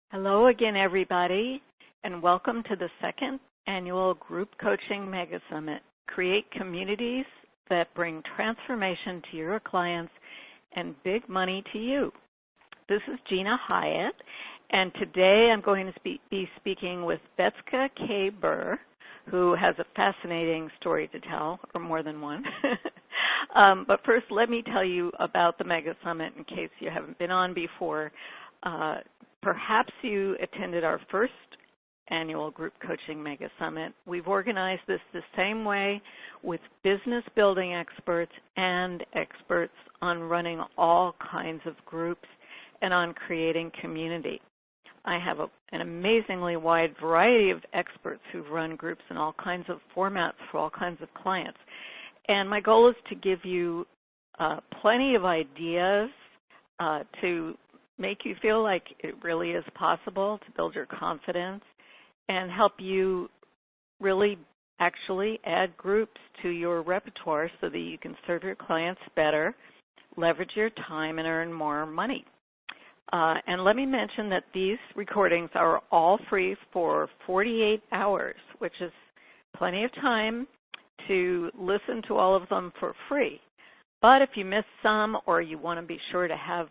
Hello again, everybody, and welcome to the second annual Group Coaching Mega Summit. Create communities that bring transformation to your clients and big money to you. This is Gina Hiatt, and today I'm going to be speaking with Betska K-Burr, who has a fascinating story to tell, or more than one. But first, let me tell you about the Mega Summit in case you haven't been on before. Perhaps you attended our first annual Group Coaching Mega Summit. We've organized this the same way with business building experts and experts on running all kinds of groups and on creating community. I have an amazingly wide variety of experts who've run groups in all kinds of formats for all kinds of clients. And my goal is to give you plenty of ideas to make you feel like it really is possible to build your confidence and help you really actually add groups to your repertoire so that you can serve your clients better, leverage your time, and earn more money. And let me mention that these recordings are all free for 48 hours, which is plenty of time to listen to all of them for free. But if you miss some or you want to be sure to have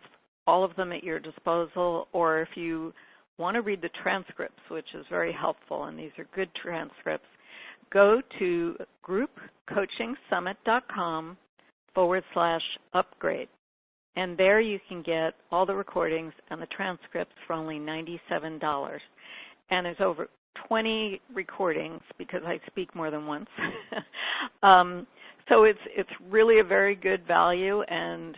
all of them at your disposal, or if you want to read the transcripts, which is very helpful, and these are good transcripts, go to groupcoachingsummit.com/upgrade. And there you can get all the recordings and the transcripts for only $97. And there's over 20 recordings because I speak more than once. So it's really a very good value, and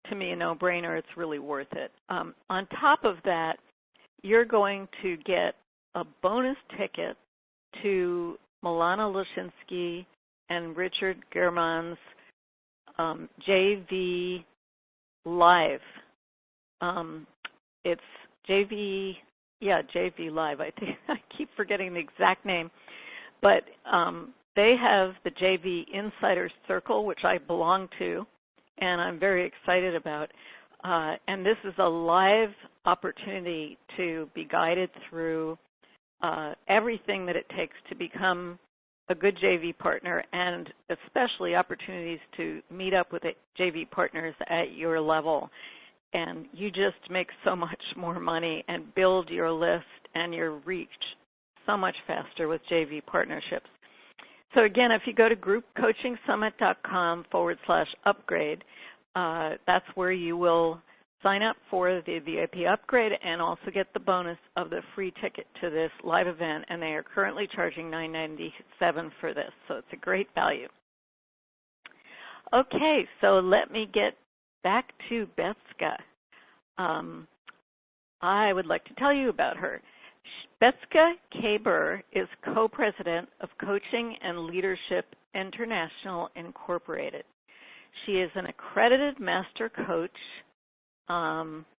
to me, a no-brainer. It's really worth it. On top of that, you're going to get a bonus ticket to Milana Lashinsky and Richard German's JV Live. It's JV Live. I think I keep forgetting the exact name, but they have the JV Insider Circle, which I belong to, and I'm very excited about. And this is a live opportunity to be guided through everything that it takes to become a good JV partner, and especially opportunities to meet up with JV partners at your level. And you just make so much more money and build your list and your reach so much faster with JV partnerships. So again, if you go to groupcoachingsummit.com/upgrade, that's where you will sign up for the VIP upgrade and also get the bonus of the free ticket to this live event. And they are currently charging $9.97 for this, so it's a great value. Okay, so let me get back to Betska. I would like to tell you about her. Betska K-Burr is co-president of Coaching and Leadership International Incorporated. She is an accredited master coach.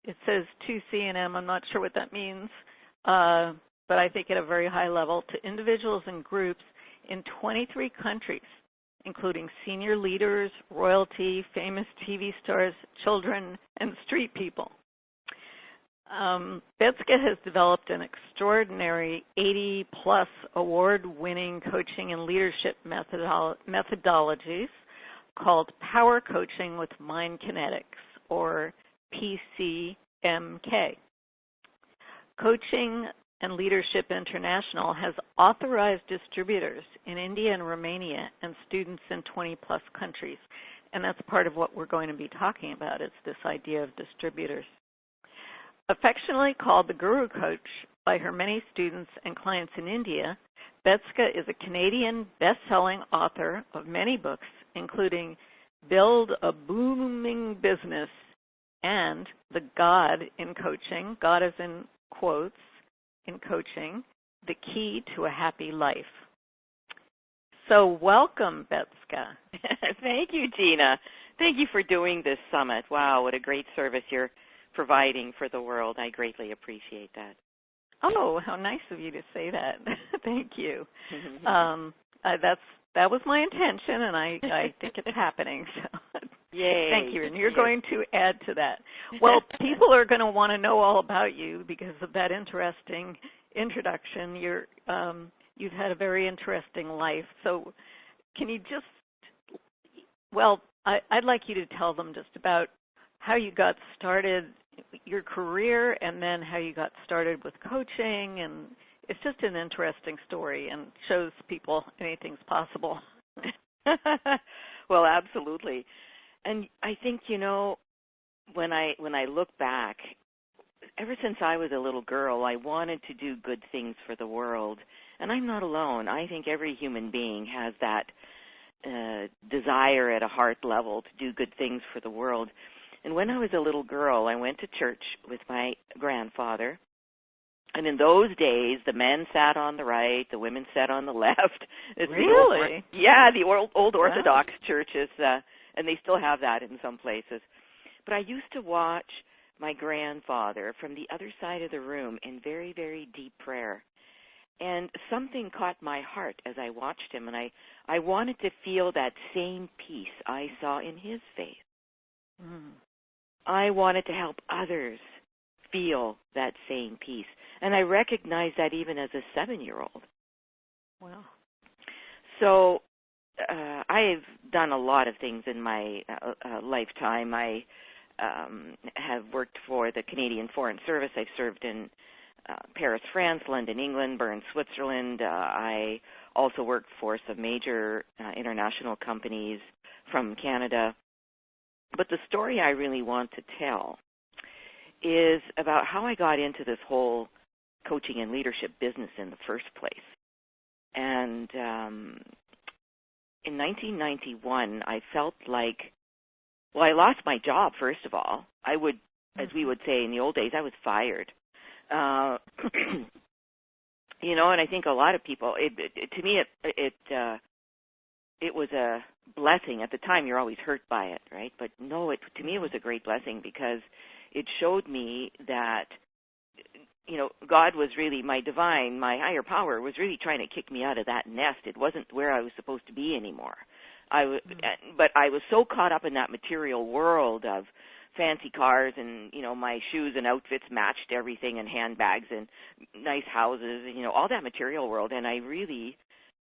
It says 2C&M. I'm not sure what that means, but I think at a very high level, to individuals and groups in 23 countries, including senior leaders, royalty, famous TV stars, children, and street people. Betska has developed an extraordinary 80-plus award-winning coaching and leadership methodologies called Power Coaching with Mind Kinetics, or PCMK. Coaching and Leadership International has authorized distributors in India and Romania and students in 20-plus countries, and that's part of what we're going to be talking about, is this idea of distributors. Affectionately called the Guru Coach by her many students and clients in India, Betska is a Canadian best-selling author of many books, including Build a Booming Business and The God in Coaching, God is in quotes, in coaching, The Key to a Happy Life. So welcome, Betska. Thank you, Gina. Thank you for doing this summit. Wow, what a great service you're providing for the world. I greatly appreciate that. Oh, how nice of you to say that. Thank you. That was my intention, and I think it's happening. So. Yay. Thank you. And you're going to add to that. Well, people are going to want to know all about you because of that interesting introduction. You've had a very interesting life. So can you just, I'd like you to tell them just about how you got started, your career, and then how you got started with coaching. And it's just an interesting story and shows people anything's possible. Well, absolutely. And I think, when I look back, ever since I was a little girl, I wanted to do good things for the world. And I'm not alone. I think every human being has that desire at a heart level to do good things for the world. And when I was a little girl, I went to church with my grandfather. And in those days, the men sat on the right, the women sat on the left. It's really? The old Orthodox churches, and they still have that in some places. But I used to watch my grandfather from the other side of the room in very, very deep prayer. And something caught my heart as I watched him, and I wanted to feel that same peace I saw in his face. Mm. I wanted to help others feel that same peace. And I recognized that even as a 7-year-old. Wow. So I've done a lot of things in my lifetime. I have worked for the Canadian Foreign Service. I've served in Paris, France, London, England, Bern, Switzerland. I also worked for some major international companies from Canada. But the story I really want to tell is about how I got into this whole coaching and leadership business in the first place. And in 1991, I felt like, I lost my job, first of all. I would, as we would say in the old days, I was fired. And I think a lot of people, to me, it was a blessing. At the time, you're always hurt by it, right? But no, to me, it was a great blessing because it showed me that, God was really my higher power was really trying to kick me out of that nest. It wasn't where I was supposed to be anymore. But I was so caught up in that material world of fancy cars and, my shoes and outfits matched everything and handbags and nice houses, all that material world. And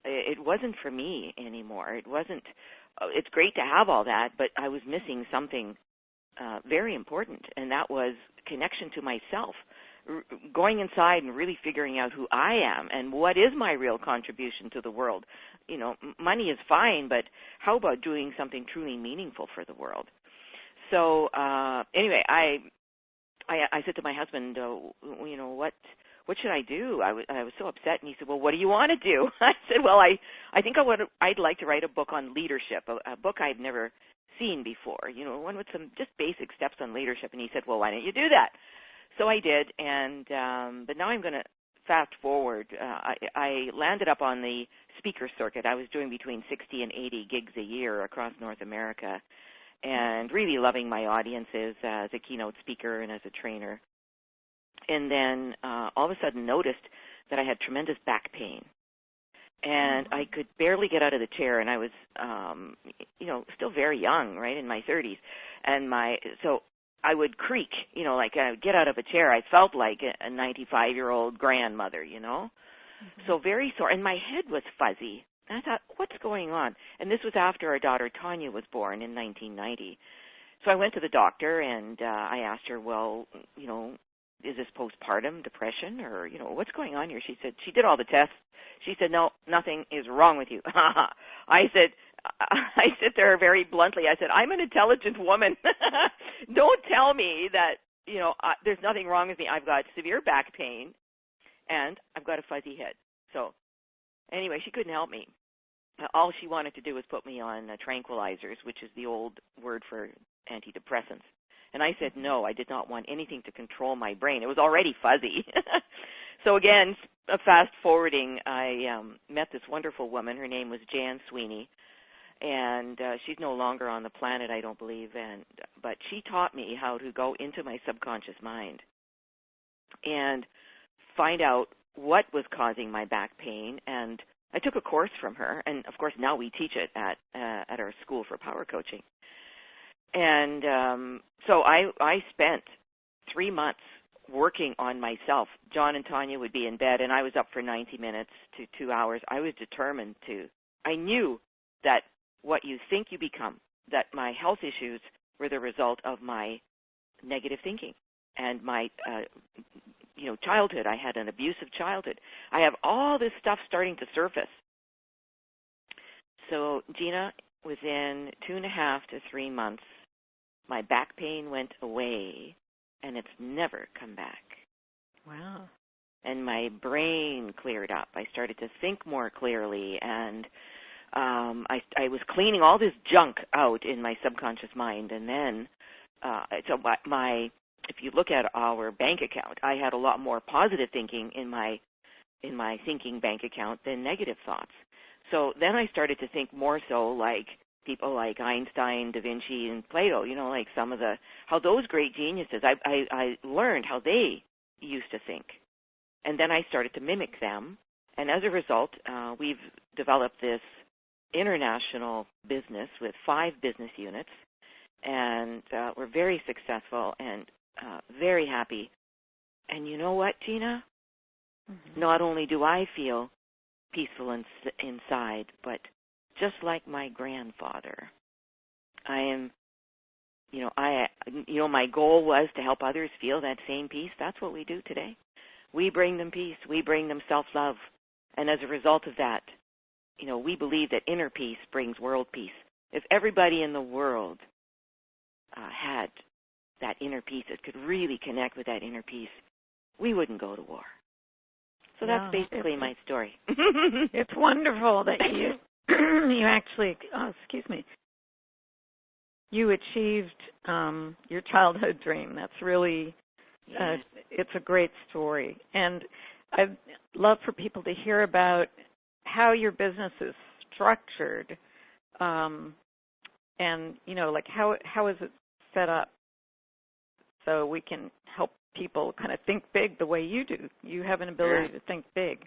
it wasn't for me anymore. It's great to have all that, but I was missing something very important, and that was connection to myself, going inside and really figuring out who I am and what is my real contribution to the world. Money is fine, but how about doing something truly meaningful for the world? So anyway, I said to my husband, what should I do? I was so upset, and he said, well, what do you want to do? I said, well, I think I'd like to write a book on leadership, a book I've never seen before, one with some just basic steps on leadership. And he said, well, why don't you do that? So I did, and but now I'm going to fast forward. I landed up on the speaker circuit. I was doing between 60 and 80 gigs a year across North America, and really loving my audiences as a keynote speaker and as a trainer. And then all of a sudden noticed that I had tremendous back pain. And I could barely get out of the chair, and I was, still very young, right, in my 30s. And so I would creak, like I would get out of a chair. I felt like a 95-year-old grandmother, Mm-hmm. So very sore. And my head was fuzzy. And I thought, what's going on? And this was after our daughter Tanya was born in 1990. So I went to the doctor, and I asked her, well, is this postpartum depression or, what's going on here? She said, she did all the tests. She said, no, nothing is wrong with you. I said to her very bluntly, I said, I'm an intelligent woman. Don't tell me that, there's nothing wrong with me. I've got severe back pain and I've got a fuzzy head. So anyway, she couldn't help me. All she wanted to do was put me on tranquilizers, which is the old word for antidepressants. And I said, no, I did not want anything to control my brain. It was already fuzzy. So again, fast forwarding, I met this wonderful woman. Her name was Jan Sweeney. And she's no longer on the planet, I don't believe. But she taught me how to go into my subconscious mind and find out what was causing my back pain. And I took a course from her. And, of course, now we teach it at our school for power coaching. And so I spent 3 months working on myself. John and Tanya would be in bed, and I was up for 90 minutes to 2 hours. I was determined to. I knew that what you think you become, that my health issues were the result of my negative thinking and my childhood. I had an abusive childhood. I have all this stuff starting to surface. So, Gina, within 2.5 to 3 months, my back pain went away, and it's never come back. Wow. And my brain cleared up. I started to think more clearly, and I was cleaning all this junk out in my subconscious mind. And then, if you look at our bank account, I had a lot more positive thinking in my thinking bank account than negative thoughts. So then I started to think more so like people like Einstein, Da Vinci, and Plato, like how those great geniuses, I learned how they used to think. And then I started to mimic them. And as a result, we've developed this international business with 5 business units. And we're very successful and very happy. And you know what, Gina? Mm-hmm. Not only do I feel peaceful inside, but just like my grandfather, I am, my goal was to help others feel that same peace. That's what we do today. We bring them peace. We bring them self-love. And as a result of that, we believe that inner peace brings world peace. If everybody in the world had that inner peace, that could really connect with that inner peace, we wouldn't go to war. So that's basically my story. It's wonderful that you actually, you achieved your childhood dream. That's really, it's a great story. And I'd love for people to hear about how your business is structured, and, like how is it set up so we can help people kind of think big the way you do. You have an ability to think big.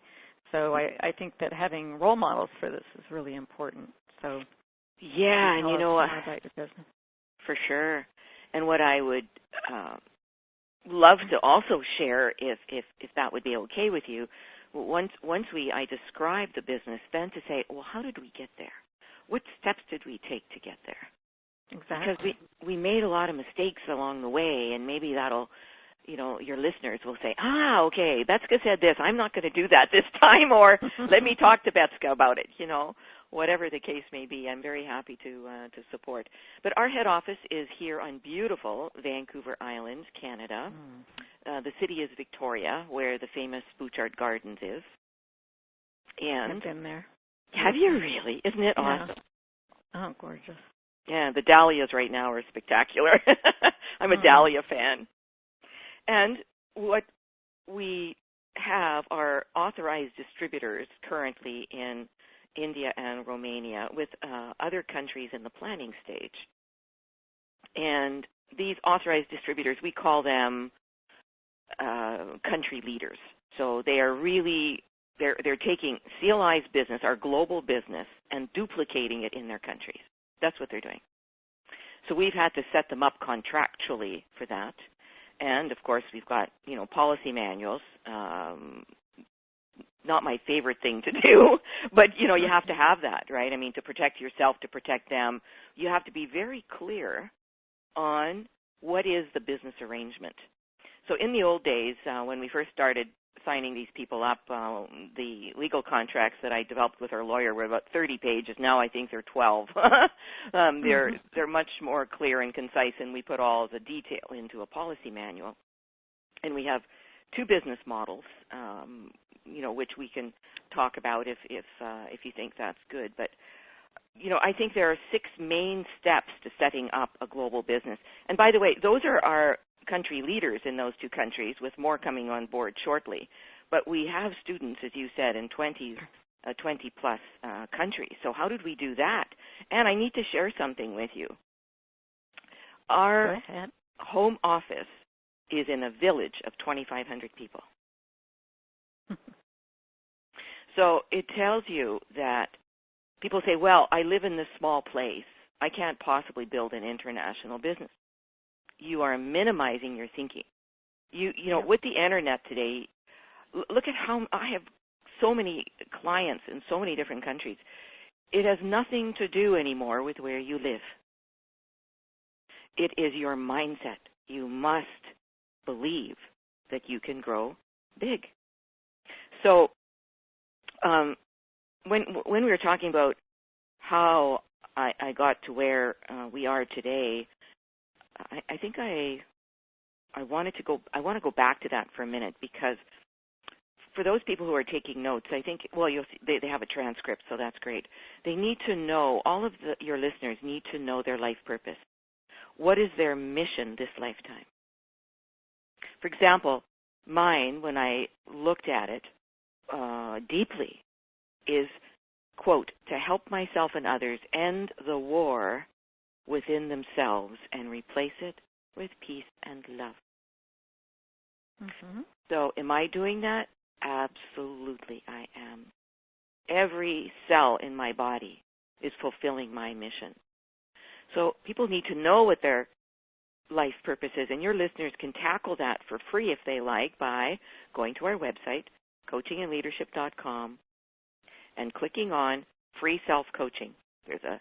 So I think that having role models for this is really important. So and more about your business. For sure. And what I would love to also share, if that would be okay with you, once I describe the business, then to say, well, how did we get there? What steps did we take to get there? Exactly. Because we made a lot of mistakes along the way, and maybe that'll, your listeners will say, okay, Betska said this. I'm not going to do that this time, or let me talk to Betska about it, whatever the case may be. I'm very happy to support. But our head office is here on beautiful Vancouver Island, Canada. The city is Victoria, where the famous Bouchard Gardens is. And I've been there. Have you really? Isn't it awesome? Oh, gorgeous. Yeah, the dahlias right now are spectacular. I'm a dahlia fan. And what we have are authorized distributors currently in India and Romania, with other countries in the planning stage. And these authorized distributors, we call them country leaders. So they are really, they're taking CLI's business, our global business, and duplicating it in their countries. That's what they're doing. So we've had to set them up contractually for that. And, of course, we've got, policy manuals. Not my favorite thing to do, but, you have to have that, right? I mean, to protect yourself, to protect them, you have to be very clear on what is the business arrangement. So in the old days, when we first started signing these people up, the legal contracts that I developed with our lawyer were about 30 pages. Now I think they're 12. They're much more clear and concise, and we put all the detail into a policy manual. And we have 2 business models, which we can talk about if you think that's good. But I think there are 6 main steps to setting up a global business. And by the way, those are our country leaders in those 2 countries, with more coming on board shortly. But we have students, as you said, in 20-plus countries. So how did we do that? And I need to share something with you. Our home office is in a village of 2,500 people. So it tells you that people say, well, I live in this small place. I can't possibly build an international business. You are minimizing your thinking. You know, with the internet today, look at how I have so many clients in so many different countries. It has nothing to do anymore with where you live. It is your mindset. You must believe that you can grow big. So when we were talking about how I got to where we are today, I think I want to go back to that for a minute, because for those people who are taking notes, I think, well, you'll see, they have a transcript, so that's great. They need to know, all of your listeners need to know their life purpose. What is their mission this lifetime? For example, mine, when I looked at it deeply, is, quote, to help myself and others end the war within themselves and replace it with peace and love. Mm-hmm. So am I doing that? Absolutely, I am. Every cell in my body is fulfilling my mission. So people need to know what their life purpose is, and your listeners can tackle that for free if they like by going to our website, coachingandleadership.com, and clicking on free self-coaching. There's a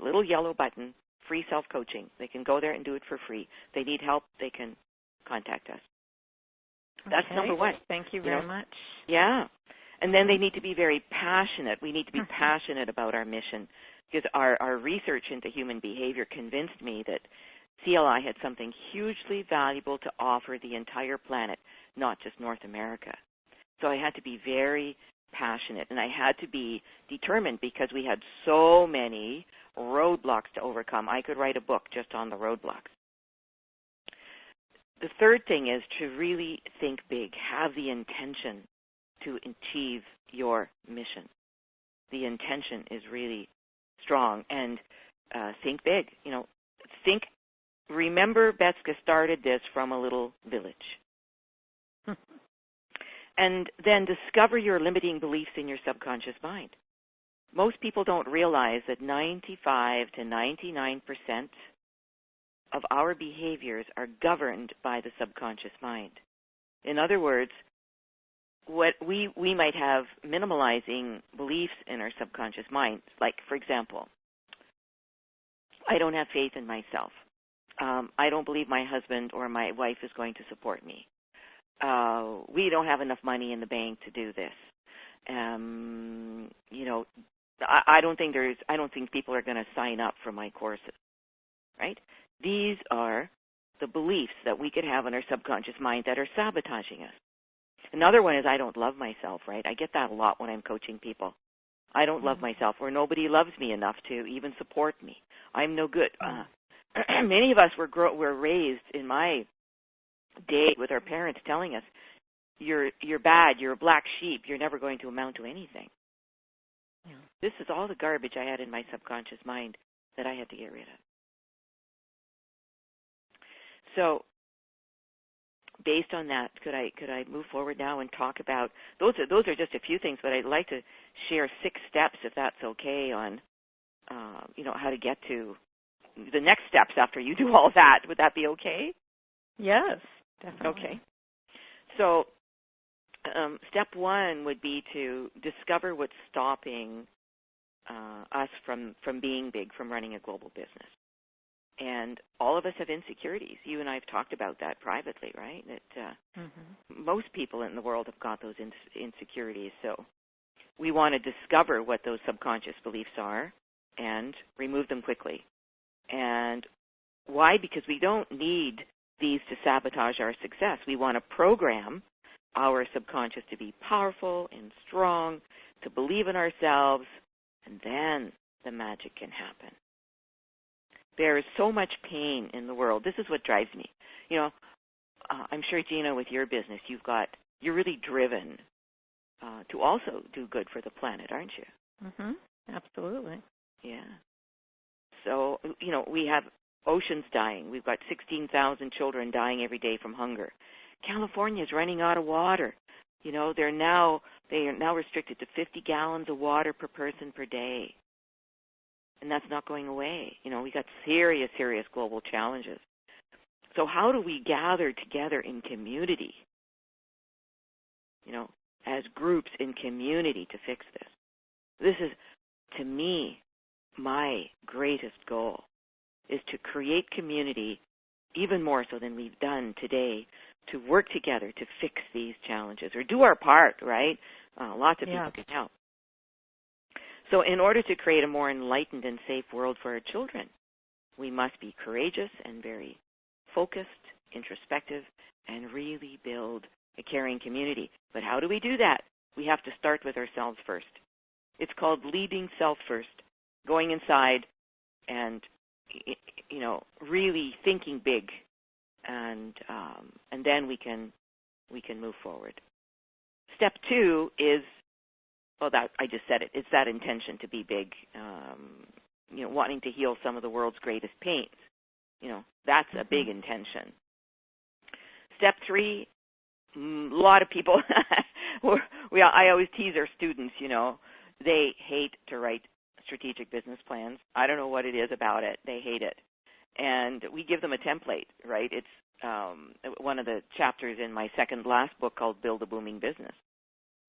little yellow button, free self-coaching. They can go there and do it for free. If they need help, they can contact us. That's okay. number one. Thank you very much. Yeah. And then they need to be very passionate. We need to be passionate about our mission, because our research into human behavior convinced me that CLI had something hugely valuable to offer the entire planet, not just North America. So I had to be very passionate, and I had to be determined, because we had so many roadblocks to overcome. I could write a book just on the roadblocks. The third thing is to really think big. Have the intention to achieve your mission. The intention is really strong, and think big. You know, remember, Betska started this from a little village. And then discover your limiting beliefs in your subconscious mind. Most people don't realize that 95 to 99% of our behaviors are governed by the subconscious mind. In other words, what we might have minimalizing beliefs in our subconscious mind, like, for example, I don't have faith in myself. I don't believe my husband or my wife is going to support me. We don't have enough money in the bank to do this. You know, I don't think people are going to sign up for my courses, right? These are the beliefs that we could have in our subconscious mind that are sabotaging us. Another one is I don't love myself, right? I get that a lot when I'm coaching people. I don't love myself, or nobody loves me enough to even support me. I'm no good. Many of us were raised in my day with our parents telling us, you're bad, you're a black sheep, you're never going to amount to anything. Yeah. This is all the garbage I had in my subconscious mind that I had to get rid of. So based on that, could I move forward now and talk about, those are just a few things, but I'd like to share 6 steps, if that's okay, on how to get to the next steps after you do all that. Would that be okay? Yes, definitely. Okay. So step 1 would be to discover what's stopping us from being big, from running a global business. And all of us have insecurities. You and I have talked about that privately, right? That most people in the world have got those insecurities. So we want to discover what those subconscious beliefs are and remove them quickly. And why? Because we don't need these to sabotage our success. We want to program our subconscious to be powerful and strong, to believe in ourselves, and then the magic can happen. There is so much pain in the world. This is what drives me. You know, I'm sure, Gina, with your business, you're really driven to also do good for the planet, aren't you? Absolutely. Yeah. So, we have oceans dying. We've got 16,000 children dying every day from hunger. California is running out of water. They are now restricted to 50 gallons of water per person per day. and that's not going away. We got serious, serious global challenges. So how do we gather together in community, as groups in community to fix this? This is, to me, my greatest goal, is to create community even more so than we've done today, to work together to fix these challenges or do our part, right? Lots of people can help. So in order to create a more enlightened and safe world for our children, we must be courageous and very focused, introspective, and really build a caring community. But how do we do that? We have to start with ourselves first. It's called leading self first, going inside and, really thinking big, and then we can move forward. Step 2 is, that I just said it. It's that intention to be big, wanting to heal some of the world's greatest pains. That's a big intention. Step 3, a lot of people, I always tease our students, they hate to write strategic business plans. I don't know what it is about it. They hate it. And we give them a template, right? It's one of the chapters in my second last book called Build a Booming Business.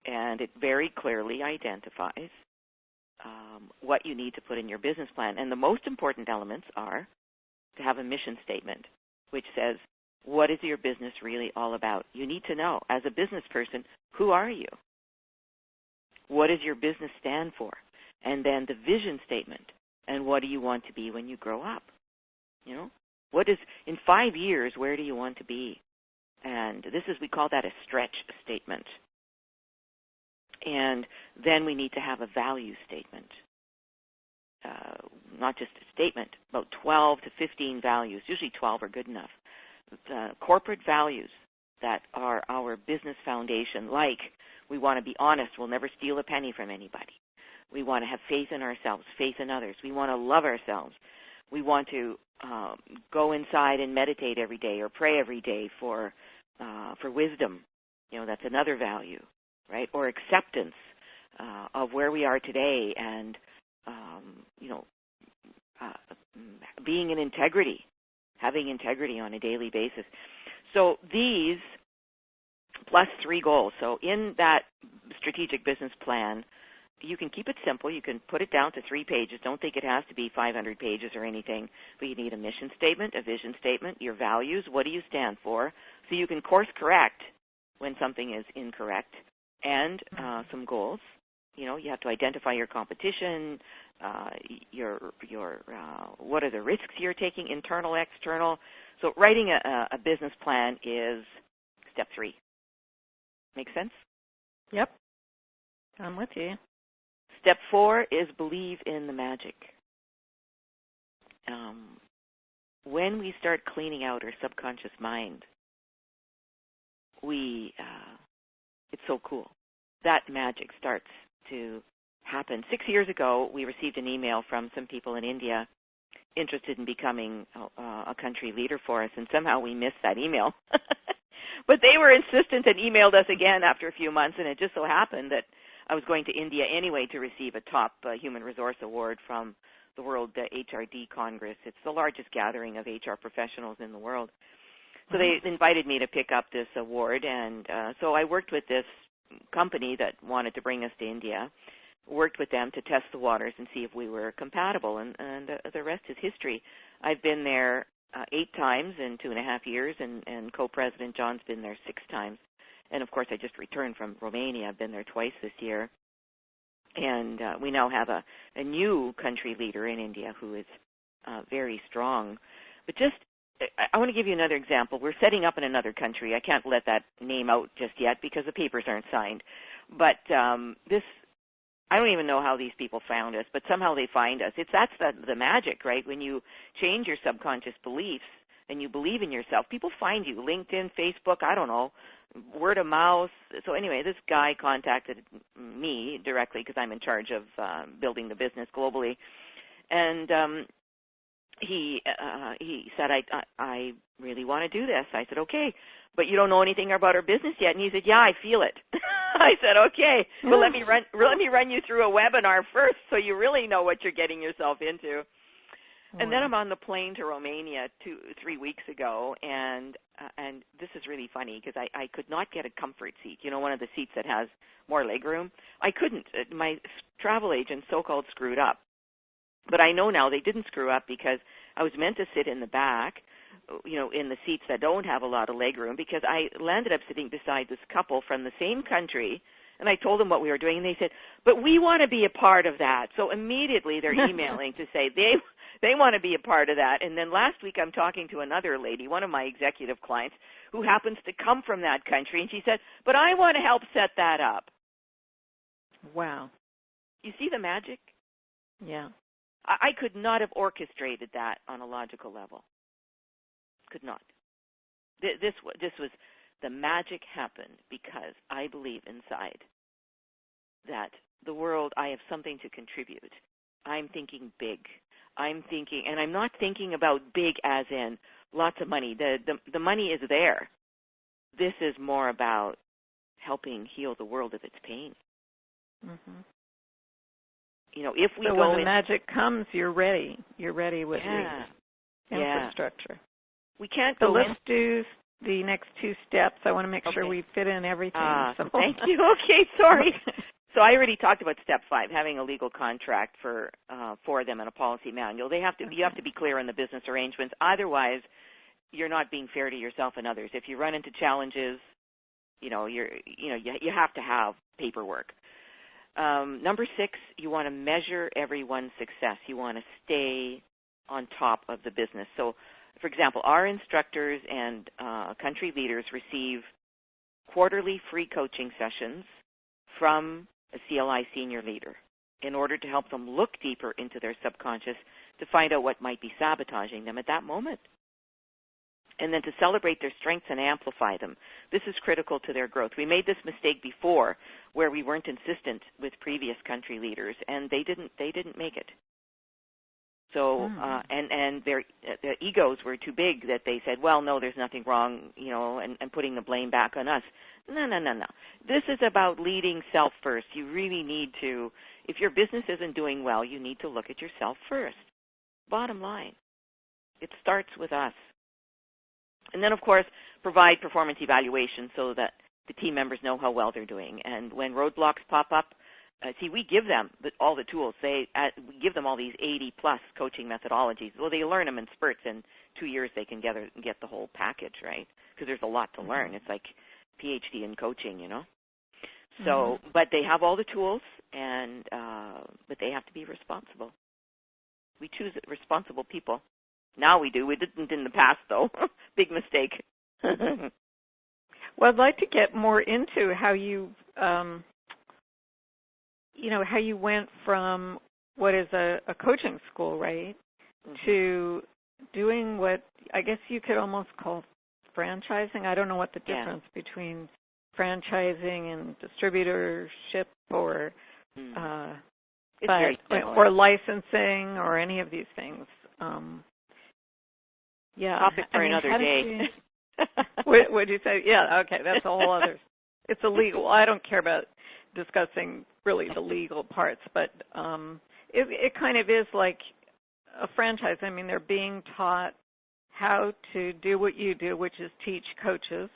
And it very clearly identifies what you need to put in your business plan. And the most important elements are to have a mission statement, which says, what is your business really all about? You need to know, as a business person, who are you? What does your business stand for? And then the vision statement, and what do you want to be when you grow up? What is, in 5 years, where do you want to be? And we call that a stretch statement. And then we need to have a value statement. Not just a statement, about 12 to 15 values. Usually 12 are good enough. Corporate values that are our business foundation, like we want to be honest, we'll never steal a penny from anybody. We want to have faith in ourselves, faith in others. We want to love ourselves. We want to go inside and meditate every day or pray every day for wisdom. That's another value, right? Or acceptance of where we are today, and being in integrity, having integrity on a daily basis. So these plus 3 goals. So in that strategic business plan, you can keep it simple. You can put it down to 3 pages. Don't think it has to be 500 pages or anything. But you need a mission statement, a vision statement, your values, what do you stand for, so you can course correct when something is incorrect, and some goals. You have to identify your competition, what are the risks you're taking, internal, external. So writing a business plan is step 3. Make sense? Yep. I'm with you. Step 4 is believe in the magic. When we start cleaning out our subconscious mind, it's so cool. That magic starts to happen. 6 years ago, we received an email from some people in India interested in becoming a country leader for us, and somehow we missed that email. But they were insistent and emailed us again after a few months, and it just so happened that I was going to India anyway to receive a top human resource award from the World HRD Congress. It's the largest gathering of HR professionals in the world. So they invited me to pick up this award, and so I worked with this company that wanted to bring us to India, worked with them to test the waters and see if we were compatible, and the rest is history. I've been there 8 times in 2.5 years, and co-president John's been there 6 times. And, of course, I just returned from Romania. I've been there twice this year. And we now have a new country leader in India who is very strong. But I want to give you another example. We're setting up in another country. I can't let that name out just yet because the papers aren't signed. But I don't even know how these people found us, but somehow they find us. That's the magic, right? When you change your subconscious beliefs and you believe in yourself, people find you. LinkedIn, Facebook, I don't know, word of mouth. So anyway, this guy contacted me directly because I'm in charge of building the business globally. And he said, I really want to do this. I said, okay, but you don't know anything about our business yet. And he said, yeah, I feel it. I said, okay, well, let me run you through a webinar first so you really know what you're getting yourself into. And then I'm on the plane to Romania 3 weeks ago, and this is really funny because I could not get a comfort seat, one of the seats that has more legroom. I couldn't. My travel agent so-called screwed up. But I know now they didn't screw up because I was meant to sit in the back, in the seats that don't have a lot of legroom, because I landed up sitting beside this couple from the same country, and I told them what we were doing, and they said, but we want to be a part of that. So immediately they're emailing to say they want to be a part of that. And then last week I'm talking to another lady, one of my executive clients, who happens to come from that country, and she said, but I want to help set that up. Wow. You see the magic? Yeah. I could not have orchestrated that on a logical level. Could not. This was the magic happened because I believe inside that the world, I have something to contribute. I'm thinking big. And I'm not thinking about big as in lots of money. The money is there. This is more about helping heal the world of its pain. Mm-hmm. If we so go when the magic comes, you're ready. You're ready with the infrastructure. Yeah. We can't so go let's do the next 2 steps. I want to make sure we fit in everything. Thank you. Okay, sorry. So I already talked about step 5, having a legal contract for them and a policy manual. You have to be clear on the business arrangements. Otherwise, you're not being fair to yourself and others. If you run into challenges, you have to have paperwork. Number 6, you want to measure everyone's success. You want to stay on top of the business. So, for example, our instructors and country leaders receive quarterly free coaching sessions from a CLI senior leader in order to help them look deeper into their subconscious to find out what might be sabotaging them at that moment, and then to celebrate their strengths and amplify them. This is critical to their growth. We made this mistake before where we weren't insistent with previous country leaders, and they didn't make it. So, and their egos were too big that they said, well, no, there's nothing wrong, and putting the blame back on us. No. This is about leading self first. You really need to, if your business isn't doing well, you need to look at yourself first. Bottom line. It starts with us. And then, of course, provide performance evaluation so that the team members know how well they're doing. And when roadblocks pop up, we give them all the tools. We give them all these 80-plus coaching methodologies. Well, they learn them in spurts. In 2 years, they can get the whole package, right? Because there's a lot to learn. It's like PhD in coaching, So, but they have all the tools, but they have to be responsible. We choose responsible people. Now we do. We didn't in the past, though. Big mistake. Well, I'd like to get more into how you, how you went from what is a coaching school, right, to doing what I guess you could almost call franchising. I don't know what the difference between franchising and distributorship or or licensing or any of these things. Topic for another day. What would you say? Yeah, okay, that's a whole other. It's illegal. I don't care about discussing really the legal parts, but it kind of is like a franchise. I mean, they're being taught how to do what you do, which is teach coaches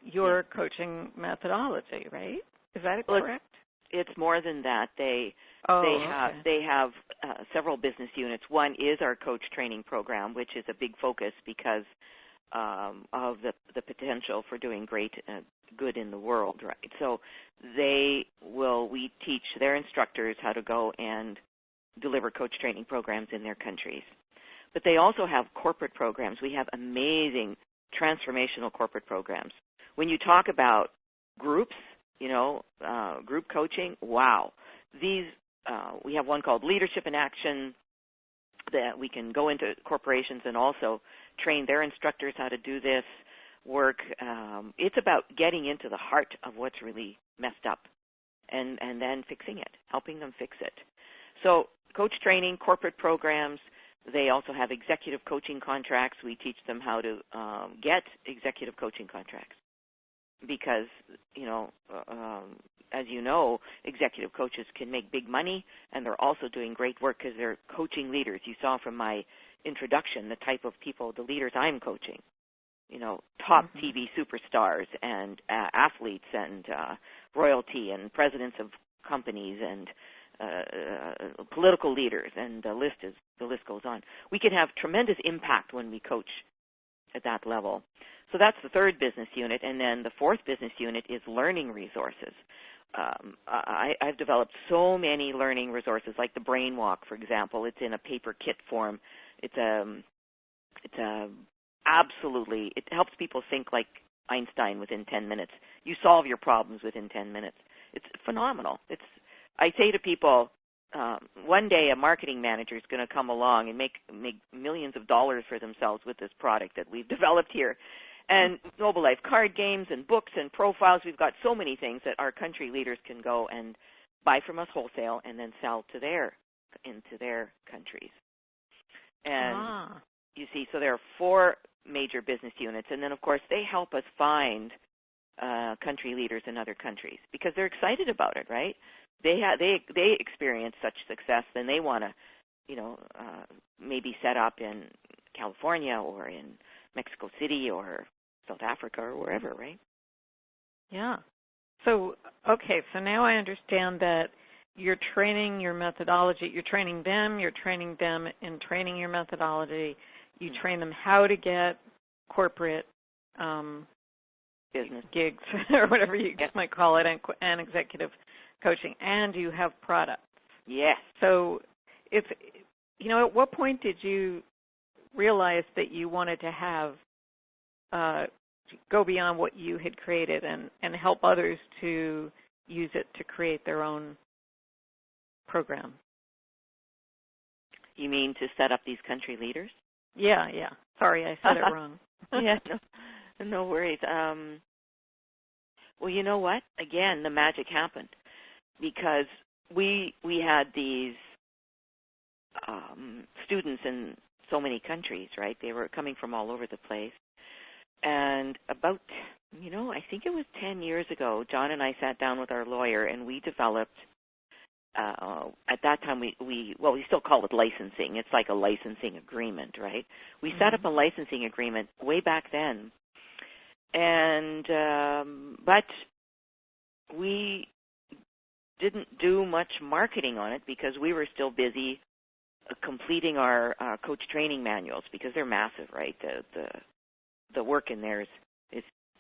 your coaching methodology, right? Is that correct? It's more than that. They have several business units. One is our coach training program, which is a big focus because of the potential for doing great good in the world, right? So we teach their instructors how to go and deliver coach training programs in their countries. But they also have corporate programs. We have amazing transformational corporate programs. When you talk about groups, group coaching, wow. These, we have one called Leadership in Action that we can go into corporations and also train their instructors how to do this work. It's about getting into the heart of what's really messed up and then fixing it, helping them fix it. So coach training, corporate programs. They also have executive coaching contracts. We teach them how to get executive coaching contracts. because, you know, as you know, executive coaches can make big money, and they're also doing great work because they're coaching leaders. You saw from my introduction the type of people, the leaders I'm coaching, you know, top TV superstars and athletes and royalty and presidents of companies and political leaders, and the list goes on. We can have tremendous impact when we coach at that level. So that's the third business unit, and then the fourth business unit is learning resources. I've developed so many learning resources, like the Brain Walk, for example. It's in a paper kit form. It helps people think like Einstein within 10 minutes. You solve your problems within 10 minutes. It's phenomenal. I say to people, one day a marketing manager is going to come along and make millions of dollars for themselves with this product that we've developed here. And Noble Life card games and books and profiles, we've got so many things that our country leaders can go and buy from us wholesale and then sell into their countries. And you see, so there are four major business units, and then of course they help us find country leaders in other countries because they're excited about it, right? They experience such success, then they want to, you know, maybe set up in California or in Mexico City or South Africa or wherever, right? Yeah. So, okay, so now I understand that you're training your methodology, you're training them in training your methodology, you train them how to get corporate business gigs or whatever you might call it, and executive coaching, and you have products. Yes. So it's, you know, at what point did you realize that you wanted to have go beyond what you had created and help others to use it to create their own program? You mean to set up these country leaders? Yeah. Sorry, I said it wrong. Yeah, no worries. Well, you know what? Again, the magic happened because we had these students in so many countries, right? They were coming from all over the place. And about, you know, I think it was 10 years ago, John and I sat down with our lawyer and we developed, at that time we still call it licensing. It's like a licensing agreement, right? We set up a licensing agreement way back then. And, but we didn't do much marketing on it because we were still busy completing our coach training manuals because they're massive, right? The work in there is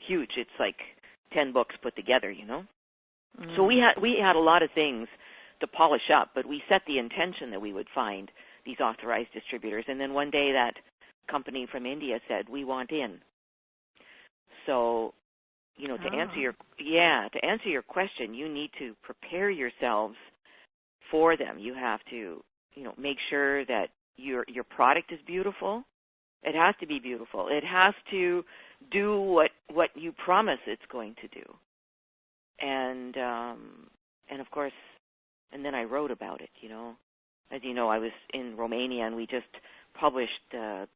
huge. It's like 10 books put together, you know. So we had a lot of things to polish up, but we set the intention that we would find these authorized distributors. And then one day that company from India said, "We want in." So, you know, to answer your question, you need to prepare yourselves for them. You have to, you know, make sure that your product is beautiful. It has to be beautiful. It has to do what you promise it's going to do. And of course, and then I wrote about it, you know. As you know, I was in Romania and we just published the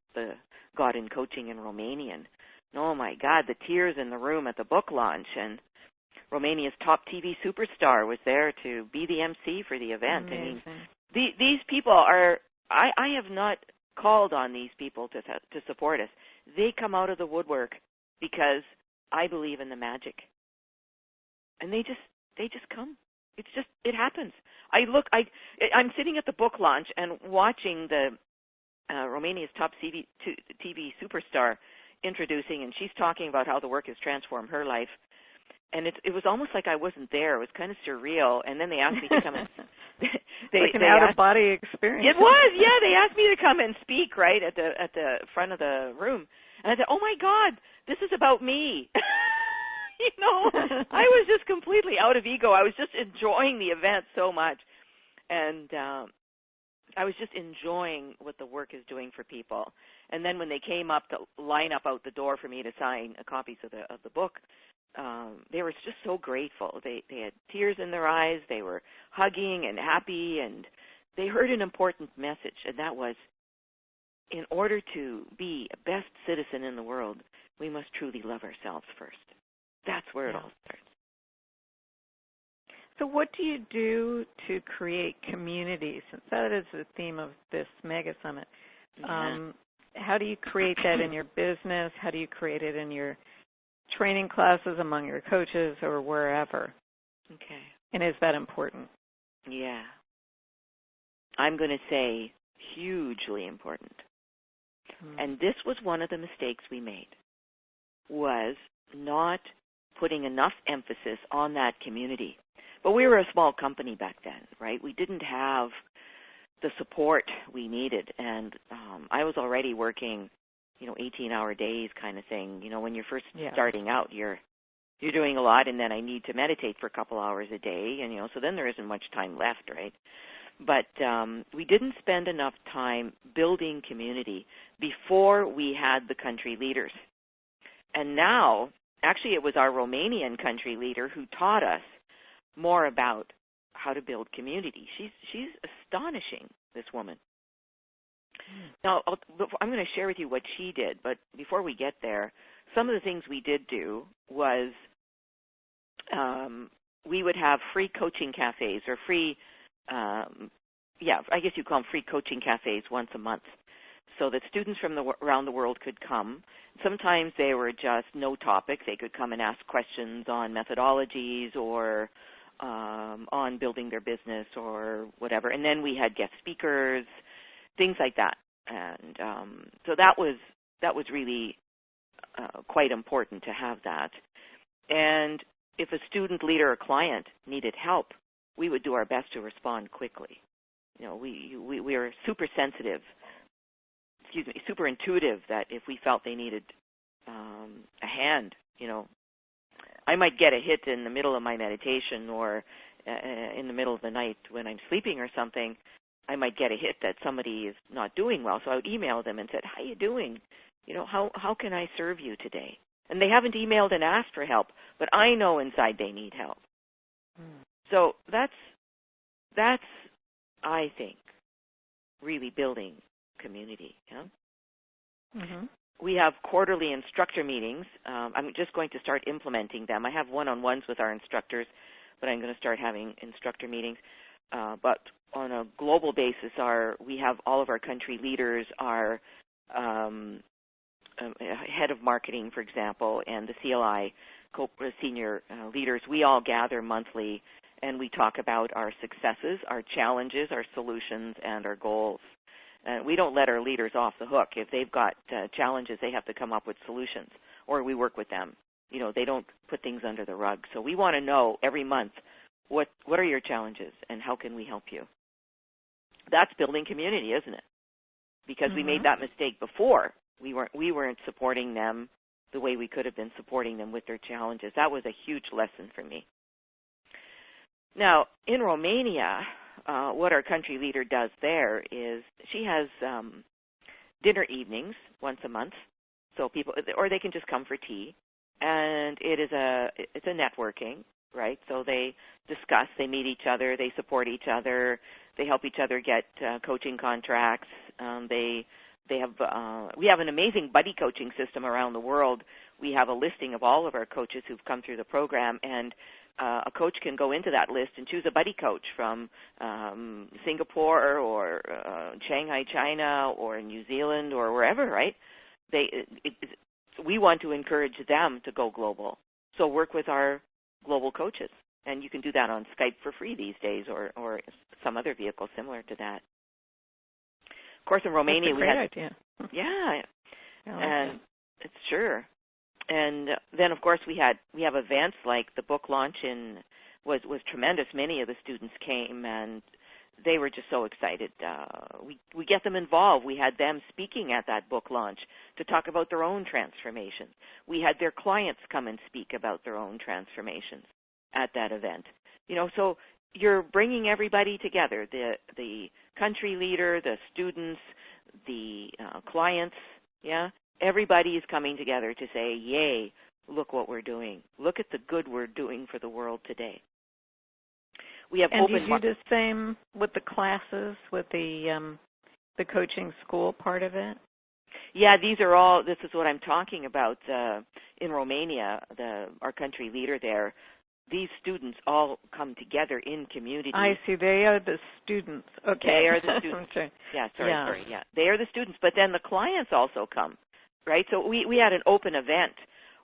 God in Coaching in Romanian. Oh my God, the tears in the room at the book launch, and Romania's top TV superstar was there to be the MC for the event. Amazing. I mean, these people are, I have not called on these people to support us. They come out of the woodwork because I believe in the magic. And they just come. It happens. I'm sitting at the book launch and watching the Romania's top TV superstar introducing, and she's talking about how the work has transformed her life. And it was almost like I wasn't there. It was kind of surreal. And then they asked me to come and like an out-of-body experience. It was, yeah. They asked me to come and speak right at the front of the room, and I said, "Oh my God, this is about me." You know, I was just completely out of ego. I was just enjoying the event so much, and I was just enjoying what the work is doing for people. And then when they came up to line up out the door for me to sign copies of the book, they were just so grateful. They had tears in their eyes. They were hugging and happy, and they heard an important message, and that was, in order to be a best citizen in the world, we must truly love ourselves first. That's where it all starts. So what do you do to create community, since that is the theme of this Mega Summit? How do you create that in your business? How do you create it in your training classes, among your coaches, or wherever? Okay. And is that important? Yeah. I'm going to say hugely important. And this was one of the mistakes we made, was not putting enough emphasis on that community. But we were a small company back then, right? We didn't have the support we needed. And I was already working, 18-hour days kind of thing. When you're first starting out, you're doing a lot, and then I need to meditate for a couple hours a day, and, so then there isn't much time left, right? But we didn't spend enough time building community before we had the country leaders. And now, actually, it was our Romanian country leader who taught us more about how to build community. She's astonishing, this woman. Now, I'm going to share with you what she did, but before we get there, some of the things we did do was we would have free coaching cafes, or free, I guess you call them free coaching cafes once a month, so that students from around the world could come. Sometimes they were just no topic. They could come and ask questions on methodologies or on building their business or whatever. And then we had guest speakers, things like that. And so that was really quite important to have that. And if a student, leader, or client needed help, we would do our best to respond quickly. We are super sensitive, super intuitive, that if we felt they needed a hand, I might get a hit in the middle of my meditation, or in the middle of the night when I'm sleeping or something. I might get a hit that somebody is not doing well. So I would email them and said, "How are you doing? How can I serve you today?" And they haven't emailed and asked for help, but I know inside they need help. So that's I think, really building community. We have quarterly instructor meetings. I'm just going to start implementing them. I have one-on-ones with our instructors, but I'm going to start having instructor meetings. But on a global basis, we have all of our country leaders, our head of marketing, for example, and the CLI senior leaders. We all gather monthly, and we talk about our successes, our challenges, our solutions, and our goals. We don't let our leaders off the hook. If they've got challenges, they have to come up with solutions, or we work with them. They don't put things under the rug. So we want to know every month, what are your challenges, and how can we help you? That's building community, isn't it? Because we made that mistake before. We weren't supporting them the way we could have been supporting them with their challenges. That was a huge lesson for me. Now, in Romania, what our country leader does there is she has dinner evenings once a month, so people, or they can just come for tea, and it's a networking, right? So they discuss, they meet each other, they support each other, they help each other get coaching contracts. We have an amazing buddy coaching system around the world. We have a listing of all of our coaches who've come through the program, and a coach can go into that list and choose a buddy coach from Singapore or Shanghai, China, or New Zealand, or wherever, right? We want to encourage them to go global. So work with our global coaches, and you can do that on Skype for free these days, or some other vehicle similar to that. Of course, in Romania, we had idea. And it's sure. And then, of course, we have events like the book launch was tremendous. Many of the students came, and they were just so excited. We get them involved. We had them speaking at that book launch to talk about their own transformations. We had their clients come and speak about their own transformations at that event. So you're bringing everybody together, the country leader, the students, the clients, Everybody is coming together to say, yay, look what we're doing. Look at the good we're doing for the world today. We have and you do the same with the classes, with the coaching school part of it? Yeah, this is what I'm talking about. In Romania, our country leader there, these students all come together in community. I see. They are the students. Okay. They are the students. Sorry. Yeah, sorry. Yeah. They are the students, but then the clients also come, right? So we had an open event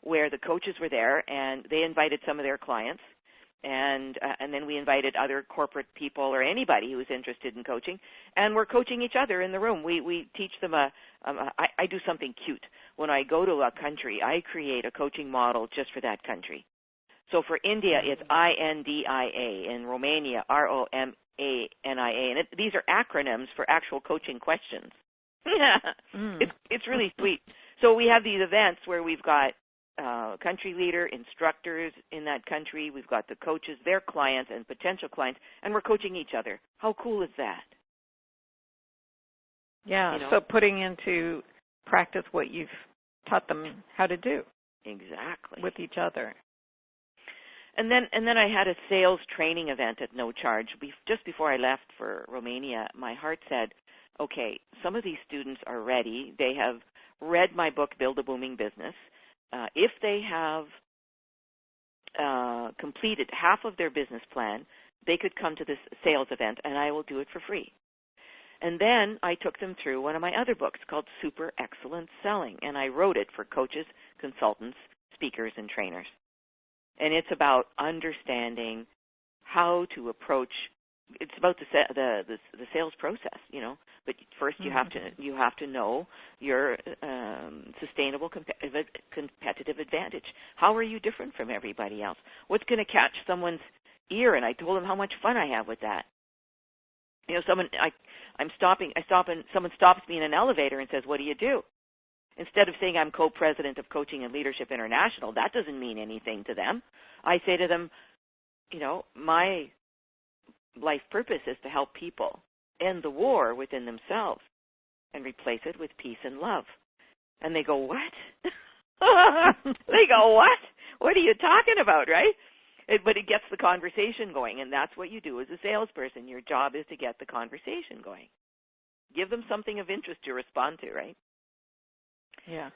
where the coaches were there, and they invited some of their clients, and then we invited other corporate people or anybody who was interested in coaching, and we're coaching each other in the room. We teach them I do something cute. When I go to a country, I create a coaching model just for that country. So for India, it's INDIA. In Romania, ROMANIA. And these are acronyms for actual coaching questions. It's really sweet. So we have these events where we've got country leader, instructors in that country. We've got the coaches, their clients, and potential clients, and we're coaching each other. How cool is that? Yeah, so putting into practice what you've taught them how to do. Exactly. With each other. And then I had a sales training event at no charge. Just before I left for Romania, my heart said, okay, some of these students are ready. They have read my book, Build a Booming Business. If they have completed half of their business plan, they could come to this sales event, and I will do it for free. And then I took them through one of my other books called Super Excellent Selling, and I wrote it for coaches, consultants, speakers, and trainers. And it's about understanding how to approach. It's about the sales process, But first, you have to know your sustainable competitive advantage. How are you different from everybody else? What's going to catch someone's ear? And I told them how much fun I have with that. I'm stopping. I stop, and someone stops me in an elevator and says, "What do you do?" Instead of saying I'm co-president of Coaching and Leadership International, that doesn't mean anything to them. I say to them, my life purpose is to help people end the war within themselves and replace it with peace and love. And they go, what? They go, what? What are you talking about, right? But it gets the conversation going, and that's what you do as a salesperson. Your job is to get the conversation going. Give them something of interest to respond to, right? Yeah.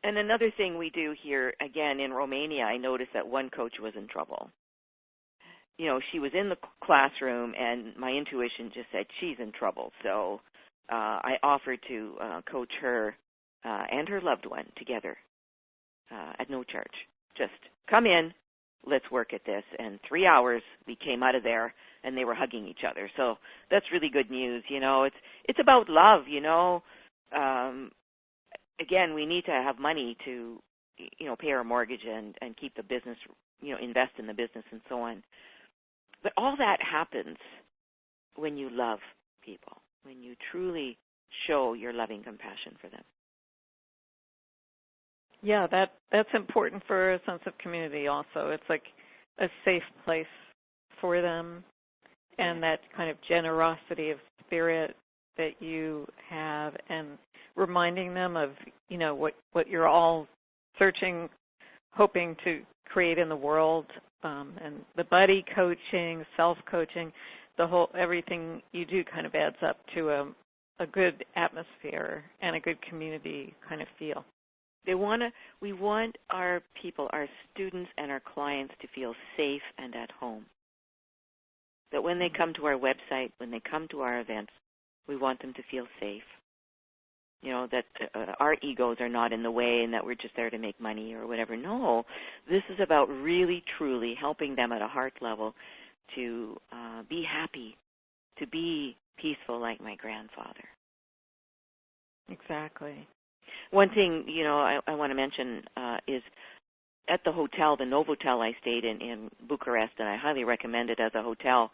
And another thing we do here, again, in Romania, I noticed that one coach was in trouble. She was in the classroom, and my intuition just said she's in trouble. So I offered to coach her and her loved one together at no charge. Just come in, let's work at this. And 3 hours, we came out of there, and they were hugging each other. So that's really good news. It's about love. Again, we need to have money to, pay our mortgage and keep the business, invest in the business and so on. But all that happens when you love people, when you truly show your loving compassion for them. Yeah, that's important for a sense of community also. It's like a safe place for them, and that kind of generosity of spirit that you have, and reminding them of, what you're all searching, hoping to create in the world, and the buddy coaching, self-coaching, everything you do kind of adds up to a good atmosphere and a good community kind of feel. We want our people, our students and our clients to feel safe and at home. That when they come to our website, when they come to our events, we want them to feel safe. That our egos are not in the way and that we're just there to make money or whatever. No, this is about really, truly helping them at a heart level to be happy, to be peaceful like my grandfather. Exactly. One thing, I want to mention is at the hotel, the Novotel I stayed in Bucharest, and I highly recommend it as a hotel,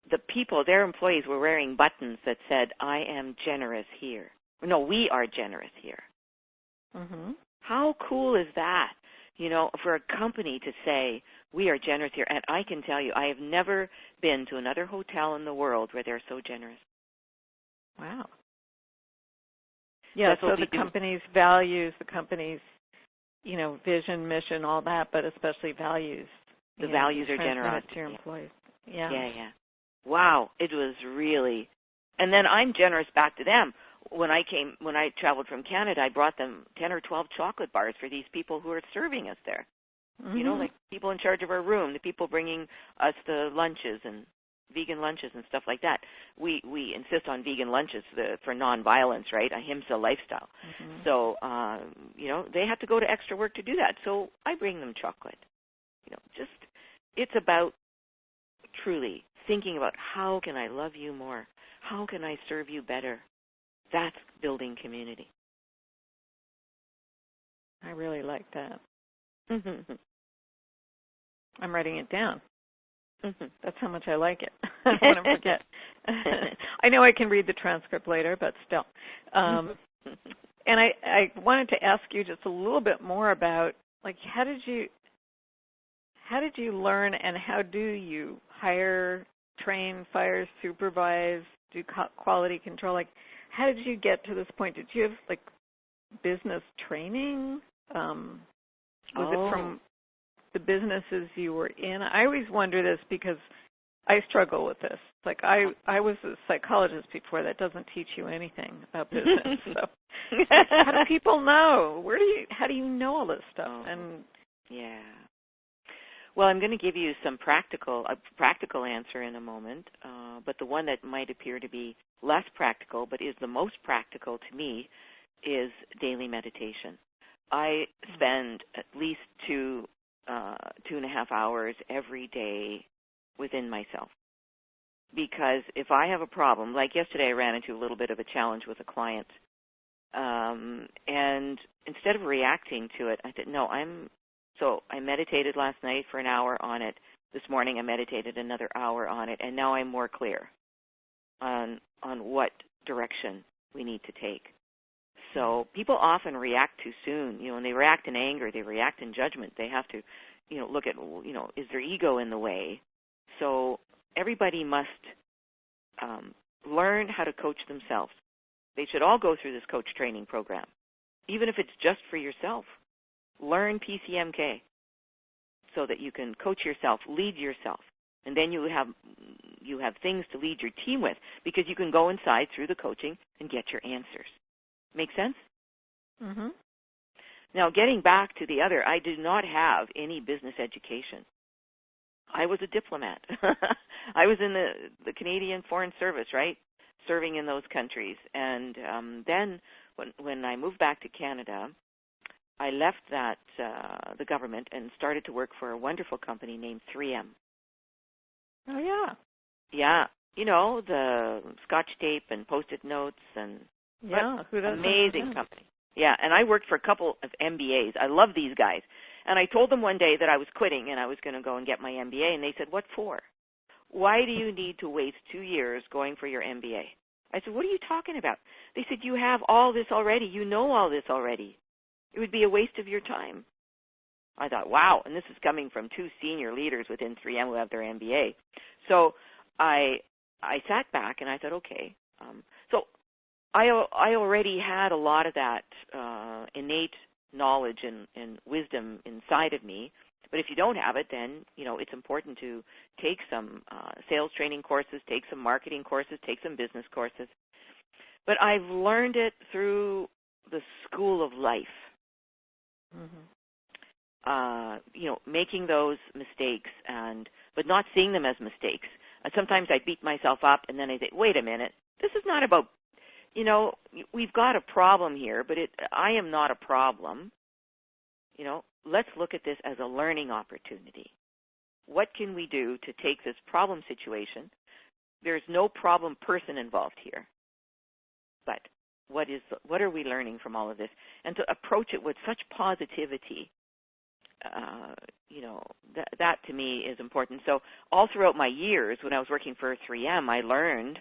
the people, their employees, were wearing buttons that said, I am generous here. No, we are generous here. Mm-hmm. How cool is that? For a company to say, we are generous here. And I can tell you, I have never been to another hotel in the world where they're so generous. Wow. Yeah, so the company's values, the company's, vision, mission, all that, but especially values. The values are generosity. To your employees. Yeah. Yeah. Wow, it was really, and then I'm generous back to them. when I traveled from Canada, I brought them 10 or 12 chocolate bars for these people who are serving us there. Mm-hmm. You know, like people in charge of our room, the people bringing us the lunches and vegan lunches and stuff like that. We insist on vegan lunches for nonviolence, right? Ahimsa lifestyle. Mm-hmm. So, you know, they have to go to extra work to do that. So I bring them chocolate. You know, just it's about truly thinking about how can I love you more? How can I serve you better? That's building community. I really like that. Mm-hmm. I'm writing it down. Mm-hmm. That's how much I like it. I don't want to forget. I know I can read the transcript later, but still. And I wanted to ask you just a little bit more about, like, how did you learn and how do you hire, train, fire, supervise, do quality control? Like, how did you get to this point? Did you have, like, business training? Was it from the businesses you were in? I always wonder this because I struggle with this. Like, I was a psychologist before. That doesn't teach you anything about business. So how do people know? How do you know all this stuff? And yeah. Well, I'm going to give you a practical answer in a moment, but the one that might appear to be less practical but is the most practical to me is daily meditation. I spend at least 2.5 hours every day within myself. Because if I have a problem, like yesterday I ran into a little bit of a challenge with a client, and instead of reacting to it, I said, no, So I meditated last night for an hour on it. This morning I meditated another hour on it, and now I'm more clear on what direction we need to take. So people often react too soon. You know, when they react in anger, they react in judgment. They have to, you know, look at, you know, is their ego in the way? So everybody must learn how to coach themselves. They should all go through this coach training program, even if it's just for yourself. Learn PCMK so that you can coach yourself, lead yourself, and then you have things to lead your team with, because you can go inside through the coaching and get your answers. Make sense? Mm-hmm. Now, getting back to the other, I did not have any business education. I was a diplomat. I was in the Canadian Foreign Service, right, serving in those countries. And then when I moved back to Canada, I left the government and started to work for a wonderful company named 3M. Oh, yeah. Yeah. You know, the Scotch tape and Post-it notes and who doesn't? amazing company. Yeah, and I worked for a couple of MBAs. I love these guys. And I told them one day that I was quitting and I was going to go and get my MBA, and they said, what for? Why do you need to waste 2 years going for your MBA? I said, what are you talking about? They said, you have all this already. You know all this already. It would be a waste of your time. I thought, wow, and this is coming from 2 senior leaders within 3M who have their MBA. So I sat back and I thought, okay. So I already had a lot of that innate knowledge and wisdom inside of me. But if you don't have it, then, you know, it's important to take some sales training courses, take some marketing courses, take some business courses. But I've learned it through the school of life. Mm-hmm. You know, making those mistakes but not seeing them as mistakes. Sometimes I beat myself up and then I say, wait a minute, this is not about, you know, we've got a problem here, but I am not a problem. You know, let's look at this as a learning opportunity. What can we do to take this problem situation? There's no problem person involved here. But what are we learning from all of this? And to approach it with such positivity, you know, that to me is important. So all throughout my years when I was working for 3M, I learned,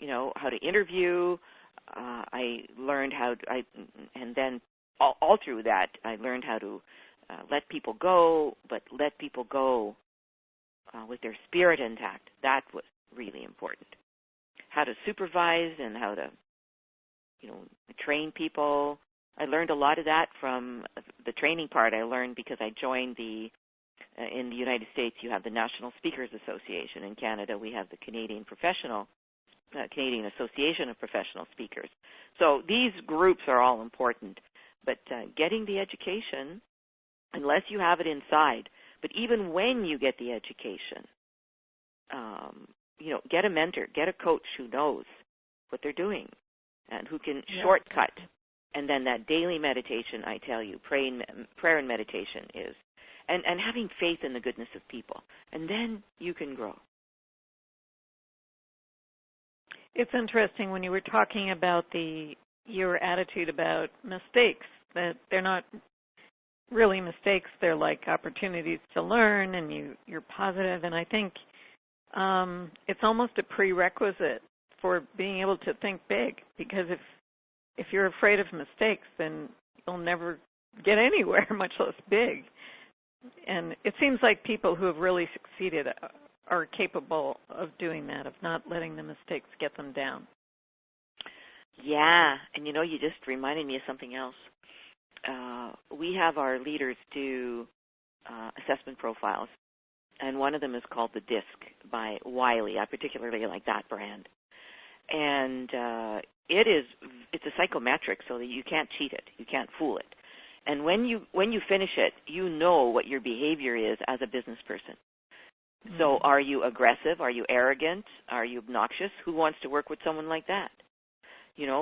you know, how to interview. I learned and then all through that, I learned how to let people go, but let people go with their spirit intact. That was really important. How to supervise and how to, you know, train people. I learned a lot of that from the training part. I learned because I joined in the United States, you have the National Speakers Association. In Canada, we have the Canadian Professional Canadian Association of Professional Speakers. So these groups are all important. But getting the education, unless you have it inside, but even when you get the education, get a mentor, get a coach who knows what they're doing and who can shortcut. And then that daily meditation, I tell you, prayer and meditation is, and having faith in the goodness of people. And then you can grow. It's interesting when you were talking about your attitude about mistakes, that they're not really mistakes, they're like opportunities to learn, and you're positive. And I think it's almost a prerequisite for being able to think big, because if you're afraid of mistakes, then you'll never get anywhere, much less big. And it seems like people who have really succeeded are capable of doing that, of not letting the mistakes get them down. Yeah, and you just reminded me of something else. We have our leaders do assessment profiles, and one of them is called the DISC by Wiley. I particularly like that brand. And it's a psychometric, so that you can't cheat it, you can't fool it. And when you finish it, you know what your behavior is as a business person. Mm-hmm. So are you aggressive? Are you arrogant? Are you obnoxious? Who wants to work with someone like that?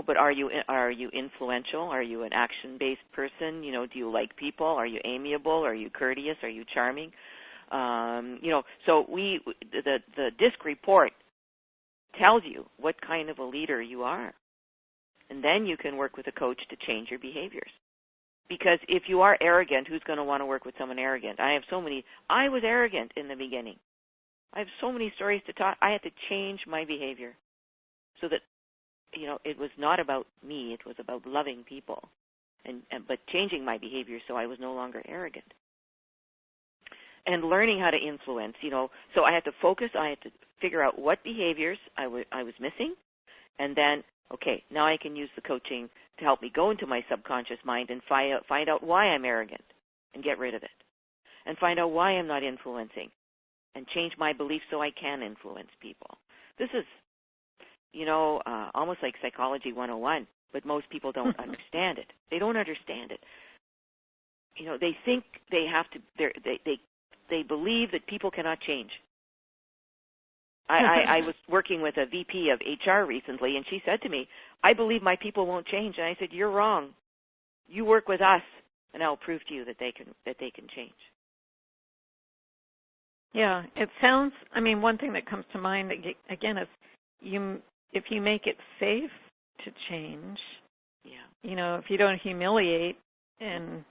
But are you influential? Are you an action-based person? Do you like people? Are you amiable? Are you courteous? Are you charming? So the DISC report tells you what kind of a leader you are. And then you can work with a coach to change your behaviors. Because if you are arrogant, who's going to want to work with someone arrogant? I was arrogant in the beginning. I have so many stories to talk. I had to change my behavior so that, it was not about me. It was about loving people, but changing my behavior so I was no longer arrogant. And learning how to influence, so I had to focus. I had to figure out what behaviors I was missing, and then, okay, now I can use the coaching to help me go into my subconscious mind and find out why I'm arrogant and get rid of it, and find out why I'm not influencing and change my beliefs so I can influence people. This is, almost like Psychology 101, but most people don't understand it. They don't understand it. They think they have to, they believe that people cannot change. I was working with a VP of HR recently, and she said to me, I believe my people won't change. And I said, you're wrong. You work with us, and I'll prove to you that they can change. Yeah, it sounds, one thing that comes to mind, again, is if you make it safe to change, if you don't humiliate and,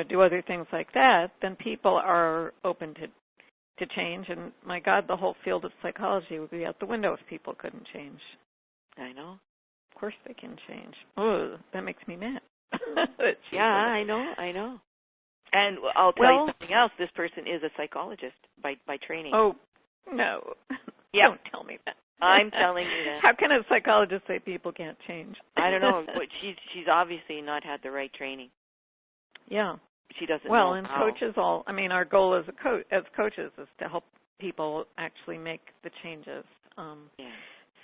do other things like that, then people are open to change. And, my God, the whole field of psychology would be out the window if people couldn't change. I know. Of course they can change. Oh, that makes me mad. Yeah, I know. And I'll tell you something else. This person is a psychologist by training. Oh, no. Yeah. Don't tell me that. I'm telling you that. How can a psychologist say people can't change? I don't know. But she's obviously not had the right training. Yeah. She doesn't know. Well, and coaches our goal as coaches is to help people actually make the changes.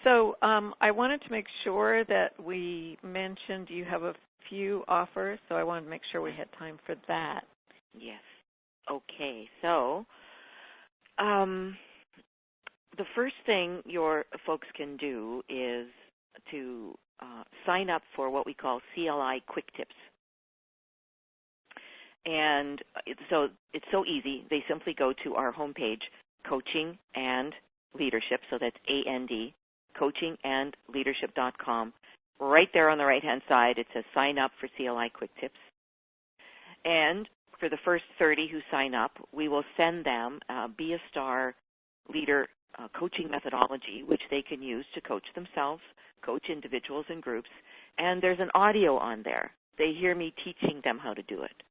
So I wanted to make sure that we mentioned you have a few offers, so I wanted to make sure we had time for that. Yes. Okay. So the first thing your folks can do is to sign up for what we call CLI Quick Tips. And so it's so easy. They simply go to our homepage, Coaching and Leadership, so that's AND, coachingandleadership.com. Right there on the right-hand side, it says sign up for CLI Quick Tips. And for the first 30 who sign up, we will send them Be a Star Leader coaching methodology, which they can use to coach themselves, coach individuals and groups. And there's an audio on there. They hear me teaching them how to do it.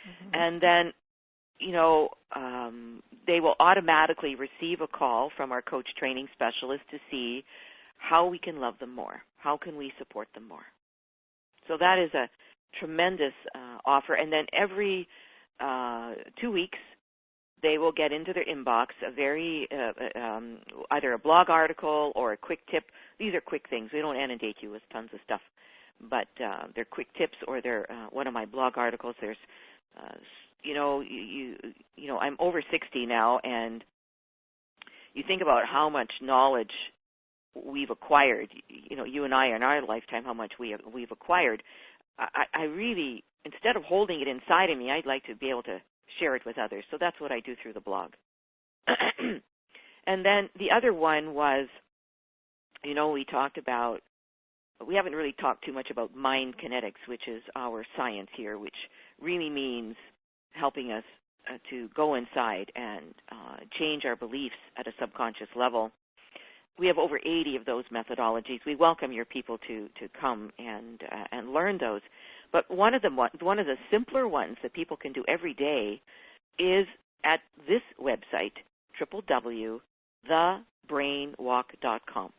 Mm-hmm. And then, they will automatically receive a call from our coach training specialist to see how we can love them more. How can we support them more? So that is a tremendous offer. And then every 2 weeks, they will get into their inbox a very, either a blog article or a quick tip. These are quick things. We don't inundate you with tons of stuff, but they're quick tips, or they're one of my blog articles. There's, I'm over 60 now, and you think about how much knowledge we've acquired. You and I in our lifetime, how much we've acquired. I really, instead of holding it inside of me, I'd like to be able to share it with others. So that's what I do through the blog. And then the other one was, we haven't really talked too much about mind kinetics, which is our science here, which really means helping us to go inside and change our beliefs at a subconscious level. We have over 80 of those methodologies. We welcome your people to come and learn those. But one of the simpler ones that people can do every day is at this website, www.thebrainwalk.com.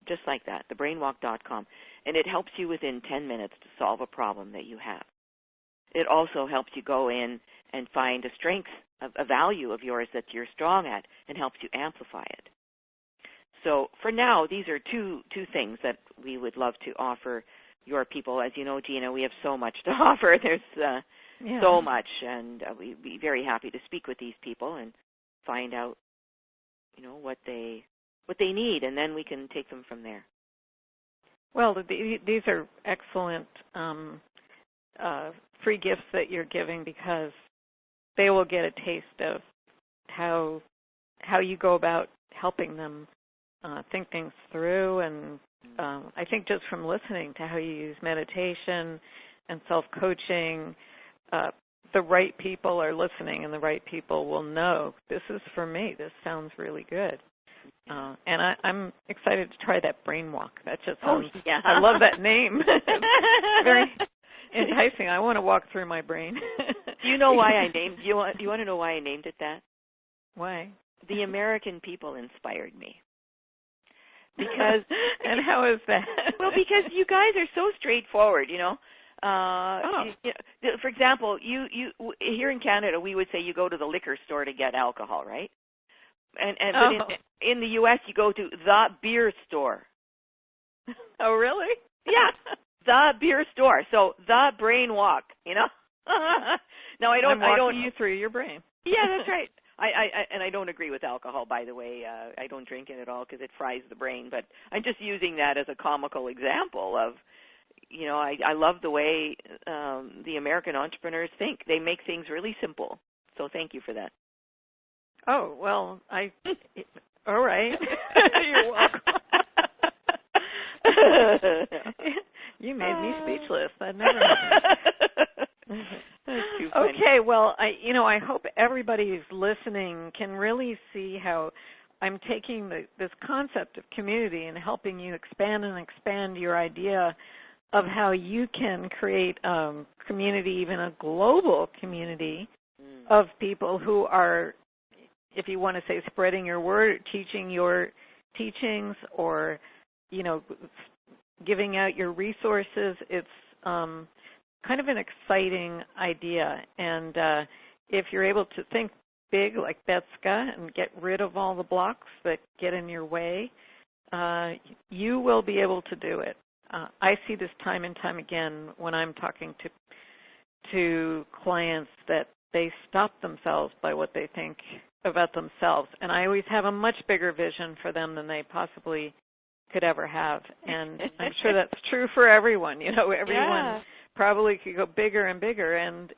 Just like that, thebrainwalk.com. And it helps you within 10 minutes to solve a problem that you have. It also helps you go in and find a strength, a value of yours that you're strong at, and helps you amplify it. So for now, these are two things that we would love to offer your people. As you know, Gina, we have so much to offer. There's so much, and we'd be very happy to speak with these people and find out, what they need, and then we can take them from there. Well, these are excellent free gifts that you're giving, because they will get a taste of how you go about helping them think things through. And I think just from listening to how you use meditation and self-coaching, the right people are listening, and the right people will know, this is for me. This sounds really good. And I'm excited to try that brain walk. That just sounds, I love that name. Very enticing. I want to walk through my brain. Do you know why I named, do you want to know why I named it that? Why? The American people inspired me. Because and how is that? Well, because you guys are so straightforward, For example, you here in Canada, we would say you go to the liquor store to get alcohol, right? But in the U.S., you go to the beer store. Oh, really? Yeah, the beer store. So the brain walk, Now I'm walking you through your brain. Yeah, that's right. I don't agree with alcohol, by the way. I don't drink it at all because it fries the brain. But I'm just using that as a comical example of, I love the way the American entrepreneurs think. They make things really simple. So thank you for that. Oh, well, all right. You're welcome. You made me speechless. That never happened. That's too funny. Okay, well, I hope everybody who's listening can really see how I'm taking this concept of community and helping you expand your idea of how you can create a community, even a global community of people who are, if you want to say, spreading your word, teaching your teachings, or, giving out your resources. It's kind of an exciting idea. And if you're able to think big like Betska and get rid of all the blocks that get in your way, you will be able to do it. I see this time and time again when I'm talking to clients, that they stop themselves by what they think about themselves. And I always have a much bigger vision for them than they possibly could ever have. And I'm sure that's true for everyone. Everyone probably could go bigger and bigger. And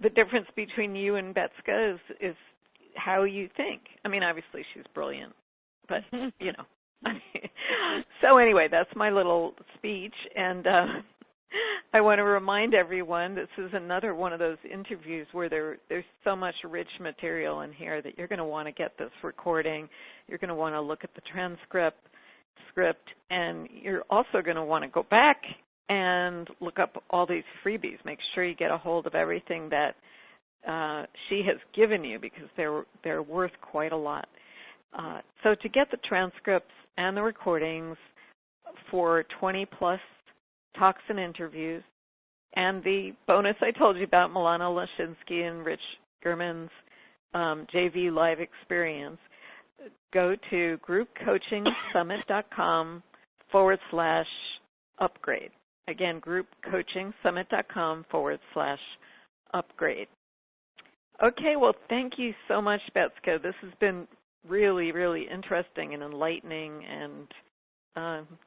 the difference between you and Betska is how you think. I mean, obviously she's brilliant, but, So anyway, that's my little speech. And I want to remind everyone, this is another one of those interviews where there's so much rich material in here that you're going to want to get this recording. You're going to want to look at the transcript, and you're also going to want to go back and look up all these freebies. Make sure you get a hold of everything that she has given you, because they're worth quite a lot. So to get the transcripts and the recordings for 20-plus talks and interviews, and the bonus I told you about, Milana Lashinsky and Rich German's JV Live experience, go to groupcoachingsummit.com/upgrade. Again, groupcoachingsummit.com/upgrade. Okay, well, thank you so much, Betska. This has been really, really interesting and enlightening and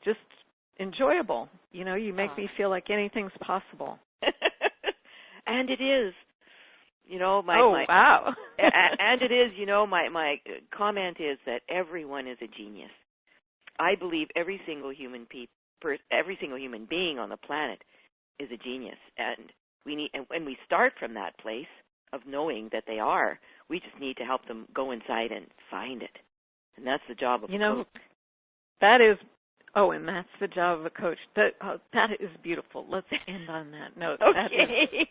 just enjoyable. You know, you make me feel like anything's possible. And it is. You know, wow. And it is, you know, my comment is that everyone is a genius. I believe every single human being on the planet is a genius, and when we start from that place of knowing that they are, we just need to help them go inside and find it. And that's the job of a coach. That is, and that's the job of a coach. That is beautiful. Let's end on that note. Okay.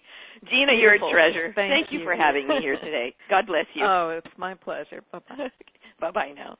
Gina, you're a treasure. Thank you for having me here today. God bless you. Oh, it's my pleasure. Bye-bye. Bye-bye now.